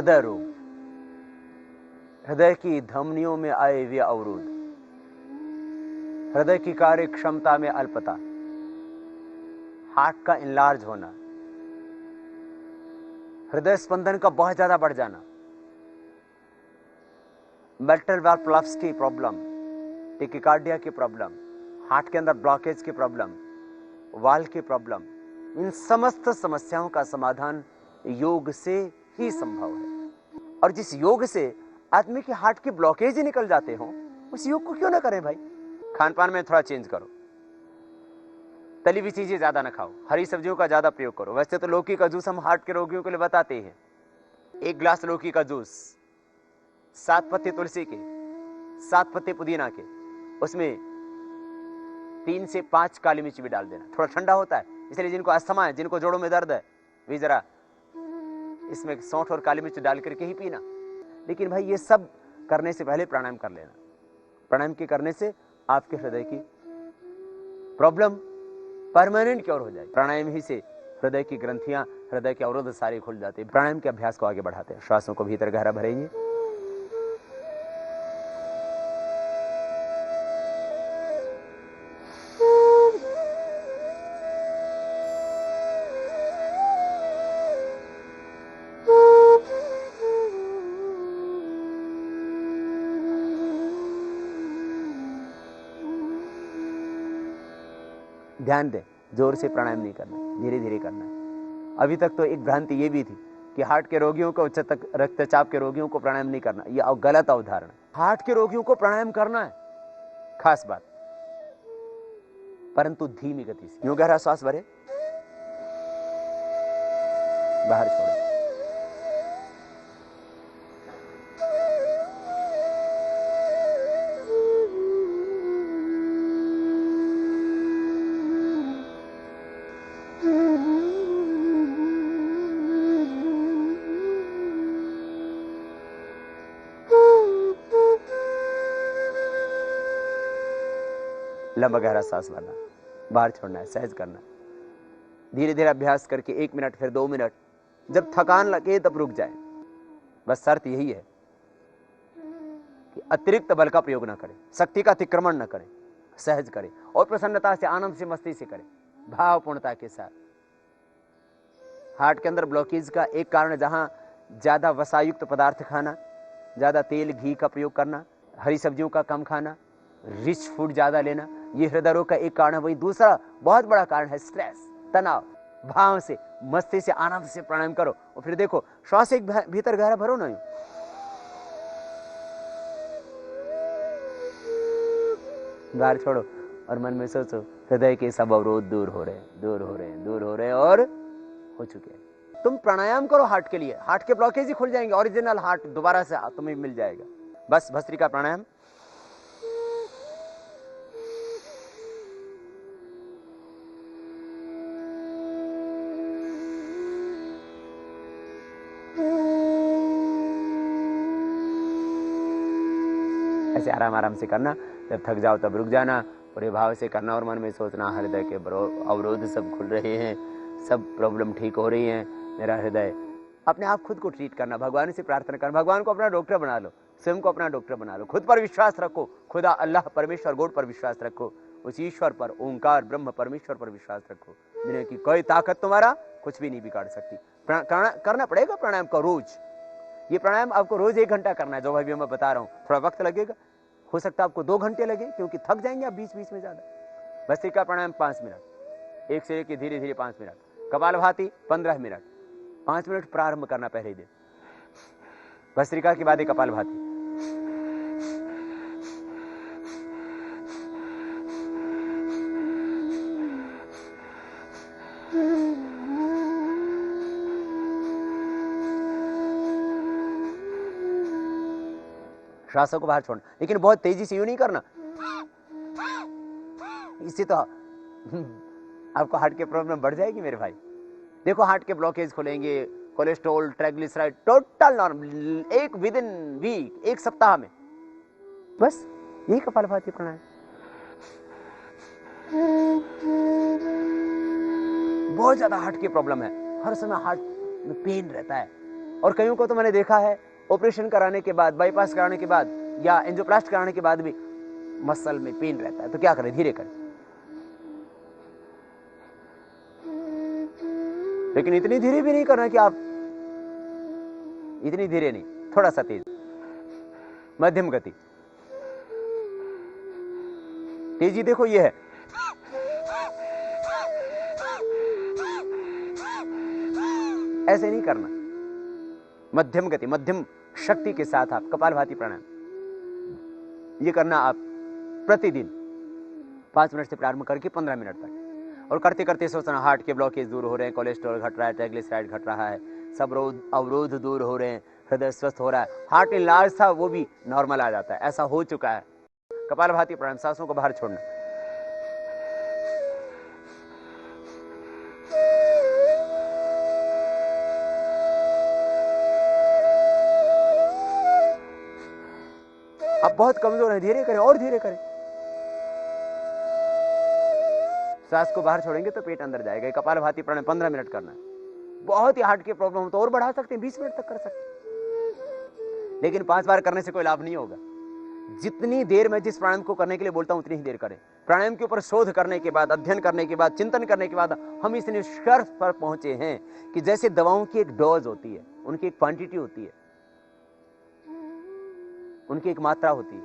हृदय रोग, हृदय की धमनियों में आए हुए अवरोध, हृदय की कार्य क्षमता में अल्पता, हार्ट का इनलार्ज होना, हृदय स्पंदन का बहुत ज्यादा बढ़ जाना, मेटल वाल्व प्लफ्स की प्रॉब्लम, टेकिकार्डिया की प्रॉब्लम, हार्ट के अंदर ब्लॉकेज की प्रॉब्लम, वाल्व की प्रॉब्लम, इन समस्त समस्याओं का समाधान योग से ही संभव है। और जिस योग से आदमी के हार्ट की ब्लॉकेज ही निकल जाते हो, उस योग को क्यों ना करें भाई। खान पान में थोड़ा चेंज करो, तली हुई चीजें ज्यादा ना खाओ, हरी सब्जियों का ज्यादा प्रयोग करो। वैसे तो लौकी का जूस हम हार्ट के रोगियों के लिए बताते हैं। 1 गिलास लौकी का जूस, 7 पत्ते तुलसी के, 7 पत्ते पुदीना के, उसमें 3 से 5 काली मिर्च भी डाल देना। थोड़ा ठंडा होता है, इसलिए जिनको अस्थमा है, जिनको जोड़ों में दर्द है, वे जरा इसमें सौंठ और काली मिर्च डाल करके ही पीना। लेकिन भाई ये सब करने से पहले प्राणायाम कर लेना। प्राणायाम के करने से आपके हृदय की प्रॉब्लम परमानेंट क्योर हो जाएगी। प्राणायाम ही से हृदय की ग्रंथियां, हृदय के अवरोध सारे खुल जाते हैं। प्राणायाम के अभ्यास को आगे बढ़ाते हैं। श्वासों को भीतर गहरा भरेंगे, ध्यान दें, जोर से प्राणायाम नहीं करना, धीरे धीरे करना है। अभी तक तो एक भ्रांति ये भी थी कि हार्ट के रोगियों को, उच्च रक्तचाप के रोगियों को प्राणायाम नहीं करना, यह गलत अवधारणा। हार्ट के रोगियों को प्राणायाम करना है, खास बात, परंतु धीमी गति से। यूं गहरा श्वास भरे, बाहर छोड़ो, लंबा गहरा सांस भरना, बाहर छोड़ना है, सहज करना। धीरे धीरे अभ्यास करके 1 मिनट, फिर 2 मिनट, जब थकान लगे तब रुक जाए। बस शर्त यही है कि अतिरिक्त बल का प्रयोग ना करें, शक्ति का अतिक्रमण न करें, सहज करें और प्रसन्नता से, आनंद से, मस्ती से करें, भावपूर्णता के साथ। हार्ट के अंदर ब्लॉकेज का एक कारण, जहां ज्यादा वसायुक्त पदार्थ खाना, ज्यादा तेल घी का प्रयोग करना, हरी सब्जियों का कम खाना, रिच फूड ज्यादा लेना, ये हृदय रोग का एक कारण है। वही दूसरा बहुत बड़ा कारण है स्ट्रेस, तनाव। भाव से, मस्ती से, आनंद से प्राणायाम करो और फिर देखो, श्वास एक भीतर गहरा भरो ना, बाहर छोड़ो और मन में सोचो हृदय के सब अवरोध दूर हो रहे हैं, दूर हो रहे हैं, दूर हो रहे हैं और हो चुके हैं। तुम प्राणायाम करो हार्ट के लिए, हार्ट के ब्लॉकेज ही खुल जाएंगे, ओरिजिनल हार्ट दोबारा से तुम्हें मिल जाएगा। बस भस्त्रिका प्राणायाम। ऐसे आराम आराम से करना, जब थक जाओ तब रुक जाना, पूरे भाव से करना और मन में सोचना हृदय के अवरोध सब खुल रहे हैं, सब प्रॉब्लम ठीक हो रही है। मेरा हृदय, अपने आप खुद को ट्रीट करना, भगवान से प्रार्थना करना, भगवान को अपना डॉक्टर बना लो, स्वयं को अपना डॉक्टर बना लो। खुद पर विश्वास रखो, खुदा अल्लाह परमेश्वर गॉड पर विश्वास रखो, उस ईश्वर पर, ओंकार ब्रह्म परमेश्वर पर विश्वास रखो। दुनिया की कोई ताकत तुम्हारा कुछ भी नहीं बिगाड़ सकती। करना पड़ेगा प्राणायाम का रोज। ये प्राणायाम आपको रोज 1 घंटा करना है, जो भाई मैं बता रहा हूँ। थोड़ा वक्त लगेगा, हो सकता है आपको 2 घंटे लगे, क्योंकि थक जाएंगे आप बीच बीच में ज्यादा। भस्त्रिका प्राणायाम 5 मिनट, एक से एक धीरे धीरे 5 मिनट। कपालभाति 15 मिनट, 5 मिनट प्रारंभ करना पहले दिन। भस्त्रिका के बाद कपालभाति। श्वासों को बाहर छोड़ना, लेकिन बहुत तेजी से यूं नहीं करना, इससे तो आपको हार्ट के प्रॉब्लम बढ़ जाएगी मेरे भाई। देखो हार्ट के ब्लॉकेज खुलेंगे, कोलेस्ट्रॉल, ट्राइग्लिसराइड टोटल नॉर्मल, एक विद इन वीक, 1 सप्ताह में। बस यही कपालभाति प्राणायाम। बहुत ज्यादा हार्ट की प्रॉब्लम है, हर समय हार्ट में पेन रहता है, और कईयों को तो मैंने देखा है ऑपरेशन कराने के बाद, बाईपास कराने के बाद या एंजियोप्लास्टी कराने के बाद भी मसल में पेन रहता है। तो क्या करें? धीरे करें, लेकिन इतनी धीरे भी नहीं करना कि आप, इतनी धीरे नहीं, थोड़ा सा तेज, मध्यम गति। तेजी देखो ये है, ऐसे नहीं करना, मध्यम गति, मध्यम शक्ति के साथ आप कपालभाति प्राणायाम ये करना आप प्रतिदिन 5 मिनट से प्रारंभ करके 15 मिनट तक। और करते करते सोचना हार्ट के ब्लॉकेज दूर हो रहे हैं, कोलेस्ट्रॉल घट रहा है, ट्राइग्लिसराइड घट रहा है, सब अवरोध दूर हो रहे हैं, हृदय स्वस्थ हो रहा है, हार्ट इनलार्ज था वो भी नॉर्मल आ जाता है, ऐसा हो चुका है। कपालभाति प्राणायाम, सांसों को बाहर छोड़ना। अब बहुत कमजोर है, धीरे करें और धीरे करें। सांस को बाहर छोड़ेंगे तो पेट अंदर जाएगा। कपालभाति प्राणायाम 15 मिनट करना है। बहुत ही हार्ट की प्रॉब्लम हो तो और बढ़ा सकते हैं, 20 मिनट तक कर सकते हैं, लेकिन 5 बार करने से कोई लाभ नहीं होगा। जितनी देर मैं जिस प्राणायाम को करने के लिए बोलता हूं उतनी ही देर करें। प्राणायाम के ऊपर शोध करने के बाद, अध्ययन करने के बाद, चिंतन करने के बाद हम इस निष्कर्ष पर पहुंचे हैं कि जैसे दवाओं की एक डोज होती है, उनकी एक क्वांटिटी होती है, उनकी एक मात्रा होती है,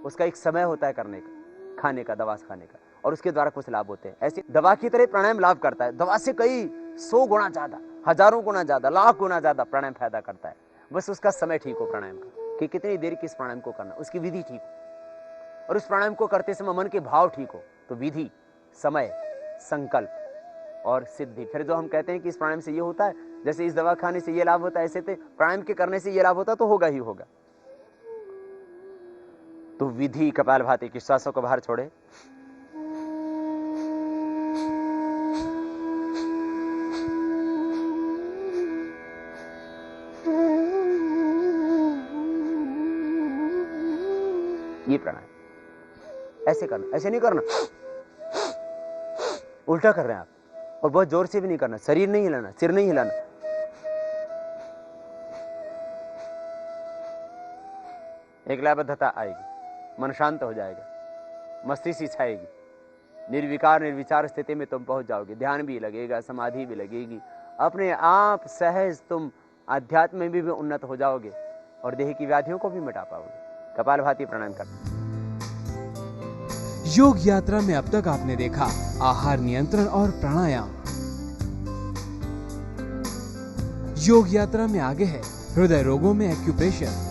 उसका एक समय होता है करने का, खाने का, दवा खाने का, और उसके द्वारा कुछ लाभ होते हैं। ऐसी दवा की तरह प्राणायाम लाभ करता है। दवा से कई 100 गुना ज्यादा, हजारों गुना ज्यादा, लाख गुना ज्यादा प्राणायाम फायदा करता है। बस उसका समय ठीक हो प्राणायाम का, कि कितनी देर किस प्राणायाम को करना, उसकी विधि ठीक हो, और उस प्राणायाम को करते समय मन के भाव ठीक हो। तो विधि, समय, संकल्प और सिद्धि। फिर जो हम कहते हैं कि इस प्राणायाम से ये होता है, जैसे इस दवा खाने से ये लाभ होता है, ऐसे तो प्राणायाम के करने से ये लाभ होता, तो होगा ही होगा। तो विधि कपालभाति की, श्वासों को बाहर छोड़े, ये प्राणायाम ऐसे करना, ऐसे नहीं करना, उल्टा कर रहे हैं आप, और बहुत जोर से भी नहीं करना, शरीर नहीं हिलाना, सिर नहीं हिलाना। एक लयबद्धता आएगी, मन शांत हो जाएगा, मस्तिष्क छाएगी, निर्विकार निर्विचार स्थिति में तुम पहुंच जाओगे। ध्यान भी लगेगा, समाधि भी लगेगी, अपने आप सहज तुम अध्यात्म में भी उन्नत हो जाओगे और देह की व्याधियों को भी मिटा पाओगे। कपालभाति प्राणायाम करना। योग यात्रा में अब तक आपने देखा आहार नियंत्रण और प्राणायाम। योग यात्रा में आगे है हृदय रोगों में एक्यूप्रेशर।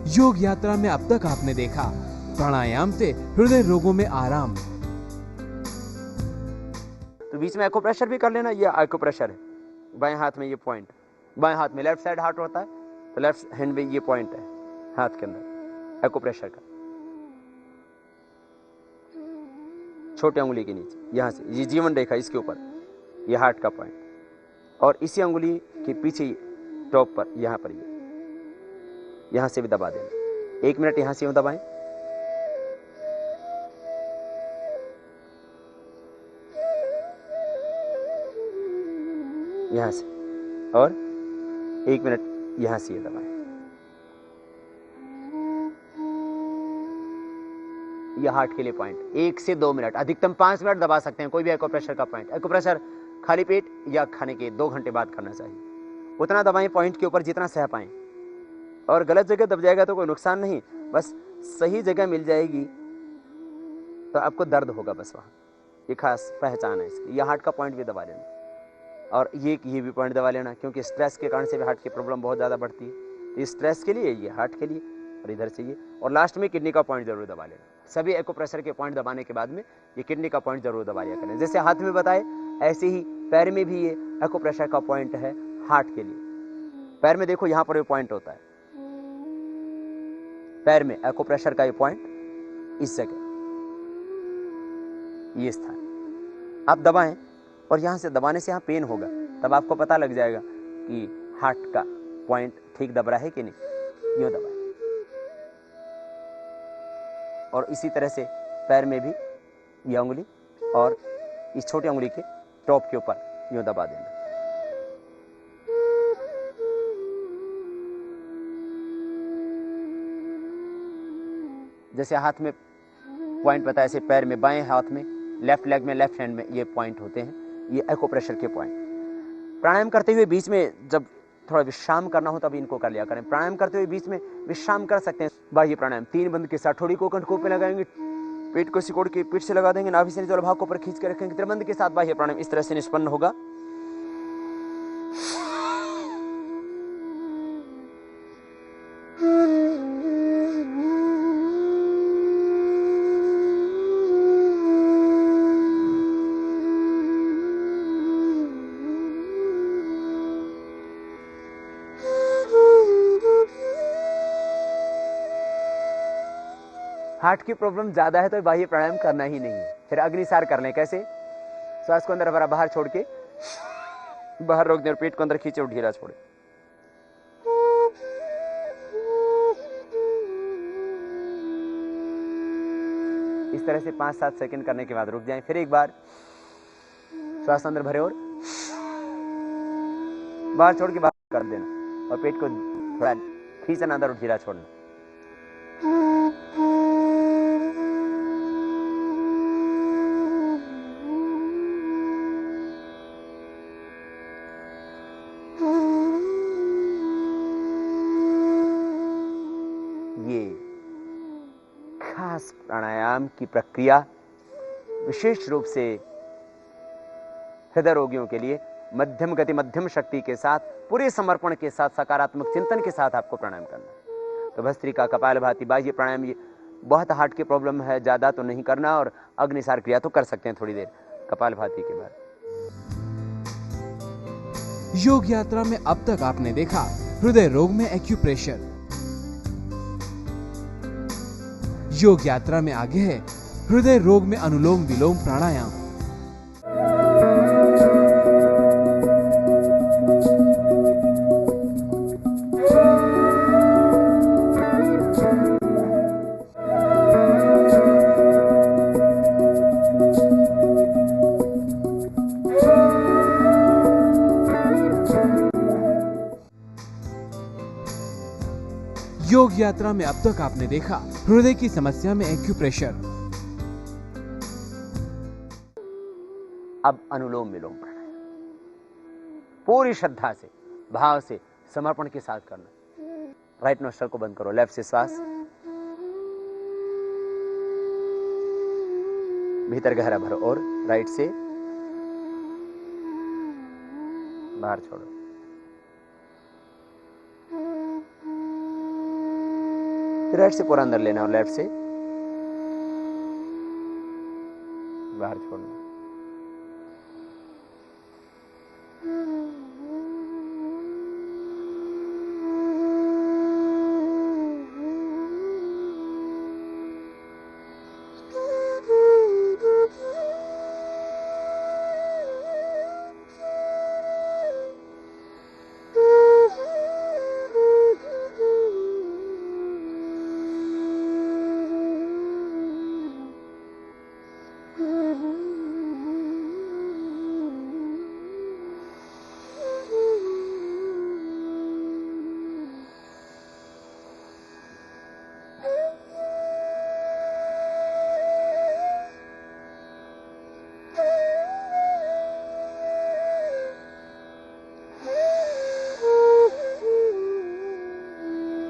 योग यात्रा में अब तक आपने देखा प्राणायाम से हृदय रोगों में आराम। तो बीच में एक्यूप्रेशर भी कर लेना। ये एक्यूप्रेशर है, बाएं हाथ में ये पॉइंट, बाएं हाथ में लेफ्ट साइड हार्ट होता है, तो लेफ्ट हैंड में ये पॉइंट है हाथ के अंदर एक्यूप्रेशर का, छोटे उंगली के नीचे, यहां से ये जीवन रेखा, इसके ऊपर ये हार्ट का पॉइंट, और इसी उंगली के पीछे टॉप पर, यहां पर ये, यहां से भी दबा देना। 1 मिनट यहां से यूं दबाएं, यहां से, और 1 मिनट यहां से ये दबाएं। यह हार्ट के लिए पॉइंट 1 से 2 मिनट, अधिकतम 5 मिनट दबा सकते हैं कोई भी एक्यूप्रेशर का पॉइंट। एक्यूप्रेशर खाली पेट या खाने के 2 घंटे बाद करना चाहिए। उतना दबाएं पॉइंट के ऊपर जितना सह पाएं, और गलत जगह दब जाएगा तो कोई नुकसान नहीं, बस सही जगह मिल जाएगी तो आपको दर्द होगा बस वहां। ये खास पहचान है इसकी। ये हार्ट का पॉइंट भी दबा लेना, और ये भी पॉइंट दबा लेना, क्योंकि स्ट्रेस के कारण से भी हार्ट की प्रॉब्लम बहुत ज़्यादा बढ़ती है। तो स्ट्रेस के लिए ये, हार्ट के लिए, और इधर से ये, और लास्ट में किडनी का पॉइंट जरूर दबा लेना। सभी एक्यूप्रेशर के पॉइंट दबाने के बाद में ये किडनी का पॉइंट जरूर दबा लिया करें। जैसे हाथ में बताए, ऐसे ही पैर में भी ये एक्यूप्रेशर का पॉइंट है हार्ट के लिए। पैर में देखो यहाँ पर ये पॉइंट होता है, पैर में एक्यूप्रेशर का ये पॉइंट इस जगह, ये स्थान आप दबाएं, और यहां से दबाने से यहां पेन होगा, तब आपको पता लग जाएगा कि हार्ट का पॉइंट ठीक दब रहा है कि नहीं। यूं दबाएं, और इसी तरह से पैर में भी यह उंगली और इस छोटी उंगली के टॉप के ऊपर यूं दबा देना। जैसे हाथ में पॉइंट बताया, ऐसे पैर में, बाएं हाथ में, लेफ्ट लेग में, लेफ्ट हैंड में ये पॉइंट होते हैं, ये एक्यूप्रेशर के पॉइंट। प्राणायाम करते हुए बीच में जब थोड़ा विश्राम करना हो तब इनको कर लिया करें। प्राणायाम करते हुए बीच में विश्राम कर सकते हैं। बाह्य प्राणायाम 3 बंद के साथ, थोड़ी को कंठकों पे लगाएंगे, पेट को सिकोड़ के पीठ से लगा देंगे, नाभि से नीचे भाग को ऊपर खींच के रखेंगे, त्रिबंध के साथ बाह्य प्राणायाम इस तरह से निष्पन्न होगा। हार्ट की प्रॉब्लम ज्यादा है तो बाह्य प्राणायाम करना ही नहीं है। फिर अग्निसार कर लें। कैसे? श्वास को अंदर भरा, बाहर छोड़ के बाहर रोक दें और पेट को अंदर खींचे और ढीला छोड़े। इस तरह से 5-7 सेकंड करने के बाद रुक जाएं। फिर एक बार श्वास अंदर भरे और बाहर छोड़ के बाहर कर देना, और पेट को थोड़ा खींचना अंदर और ढीला छोड़ना। खास प्राणायाम की प्रक्रिया विशेष रूप से हृदय रोगियों के लिए मध्यम गति, मध्यम शक्ति के साथ, पूरे समर्पण के साथ, सकारात्मक चिंतन के साथ आपको प्राणायाम करना है। तो भस्त्रिका, कपालभाति, बाह्य प्राणायाम, ये बहुत हार्ट की प्रॉब्लम है, ज्यादा तो नहीं करना, और अग्निसार क्रिया तो कर सकते हैं थोड़ी देर कपालभाति के बाद। योग यात्रा में अब तक आपने देखा हृदय रोग में एक्यूप्रेशर। योग यात्रा में आगे है हृदय रोग में अनुलोम विलोम प्राणायाम। योग यात्रा में अब तक आपने देखा हृदय की समस्या में एक्यूप्रेशर। अब अनुलोम विलोम प्राणायाम पूरी श्रद्धा से, भाव से, समर्पण के साथ करना। राइट नोस्ट्रल को बंद करो, लेफ्ट से श्वास भीतर गहरा भरो और राइट से बाहर छोड़ो। राइट से पूरा अंदर लेना और लेफ्ट से बाहर छोड़ना।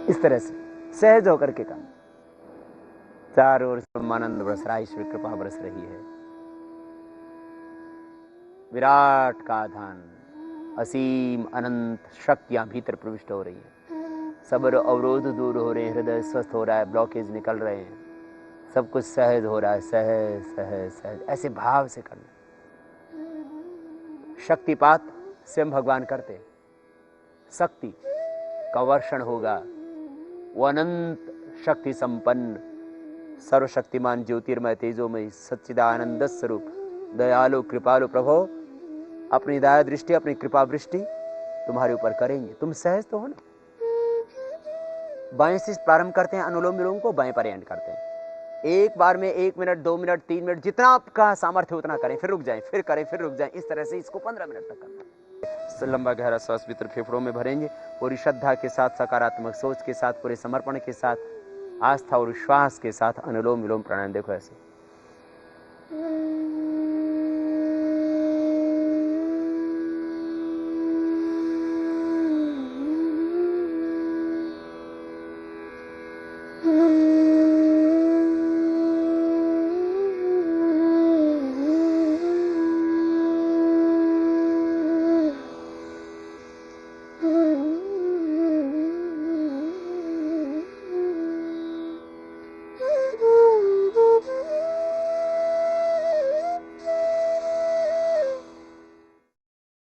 इस तरह से सहज होकर के काम। चारों ओर ब्रह्मानंद बरस रहा है, ईश्वर कृपा बरस रही है। विराट का धान, असीम अनंत शक्तियां भीतर प्रविष्ट हो रही है। सब अवरोध दूर हो रहे हैं, हृदय स्वस्थ हो रहा है, ब्लॉकेज निकल रहे हैं, सब कुछ सहज हो रहा है। सहज सहज सहज ऐसे भाव से करना। शक्तिपात स्वयं भगवान करते, शक्ति का वर्षण होगा, वो अनंत शक्ति संपन्न सर्वशक्तिमान ज्योतिर्मय तेजोमय सच्चिदानंद स्वरूप दयालु कृपालु प्रभो, अपनी दया दृष्टि, अपनी कृपा वृष्टि तुम्हारे ऊपर करेंगे। तुम सहज तो हो ना। बाएं से प्रारंभ करते हैं अनुलोम विलोम को, बाएं पर एंड करते हैं। एक बार में 1 मिनट, 2 मिनट, 3 मिनट, जितना आपका सामर्थ्य उतना करें, फिर रुक जाएं, फिर करें, फिर रुक जाएं। इस तरह से इसको 15 मिनट तक करना। लंबा गहरा श्वास भीतर फेफड़ों में भरेंगे, पूरी श्रद्धा के साथ, सकारात्मक सोच के साथ, पूरे समर्पण के साथ, आस्था और विश्वास के साथ अनुलोम विलोम प्राणायाम। देखो ऐसे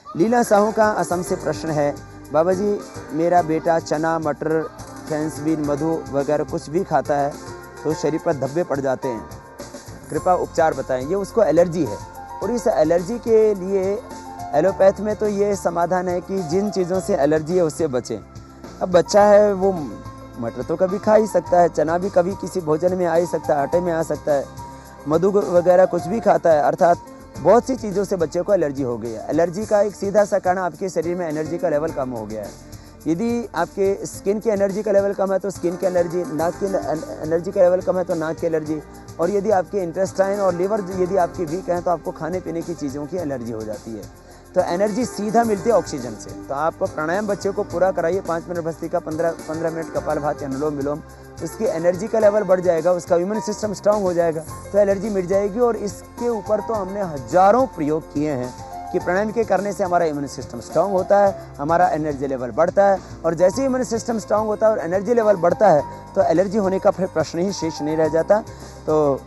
लीला साहू का असम से प्रश्न है, बाबा जी मेरा बेटा चना, मटर, फ्रेंच बीन, मधु वगैरह कुछ भी खाता है तो शरीर पर धब्बे पड़ जाते हैं, कृपया उपचार बताएं। ये उसको एलर्जी है और इस एलर्जी के लिए एलोपैथ में तो ये समाधान है कि जिन चीज़ों से एलर्जी है उससे बचें। अब बच्चा है वो मटर तो कभी खा ही सकता है, चना भी कभी किसी भोजन में आ ही सकता है, आटे में आ सकता है, मधु वगैरह कुछ भी खाता है, अर्थात बहुत सी चीज़ों से बच्चे को एलर्जी हो गई है। एलर्जी का एक सीधा सा कारण आपके शरीर में एनर्जी का लेवल कम हो गया है। यदि आपके स्किन की एनर्जी का लेवल कम है तो स्किन की एनर्जी, नाक की एनर्जी का लेवल कम है तो नाक की एनर्जी, और यदि आपके इंटेस्टाइन और लिवर यदि आपके वीक हैं तो आपको खाने पीने की चीज़ों की एलर्जी हो जाती है। तो एनर्जी सीधा मिलती है ऑक्सीजन से। तो आप प्राणायाम बच्चे को पूरा कराइए, 5 मिनट भस्त्रिका, 15 मिनट कपालभाति, अनुलोम विलोम, उसकी एनर्जी का लेवल बढ़ जाएगा, उसका इम्यून सिस्टम स्ट्रांग हो जाएगा, तो एलर्जी मिट जाएगी। और इसके ऊपर तो हमने हजारों प्रयोग किए हैं कि प्राणायाम के करने से हमारा इम्यून सिस्टम स्ट्रांग होता है, हमारा एनर्जी लेवल बढ़ता है, और जैसे ही इम्यून सिस्टम स्ट्रांग होता है और एनर्जी लेवल बढ़ता है तो एलर्जी होने का फिर प्रश्न ही शेष नहीं रह जाता। तो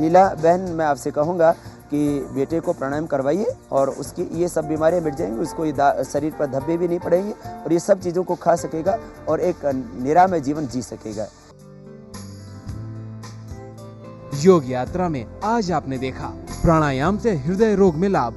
लीला बहन, मैं आपसे कहूँगा कि बेटे को प्राणायाम करवाइए और उसकी ये सब बीमारियां मिट जाएंगी, उसको शरीर पर धब्बे भी नहीं पड़ेंगे और ये सब चीज़ों को खा सकेगा और एक निरामय जीवन जी सकेगा। योग यात्रा में आज आपने देखा प्राणायाम से हृदय रोग में लाभ,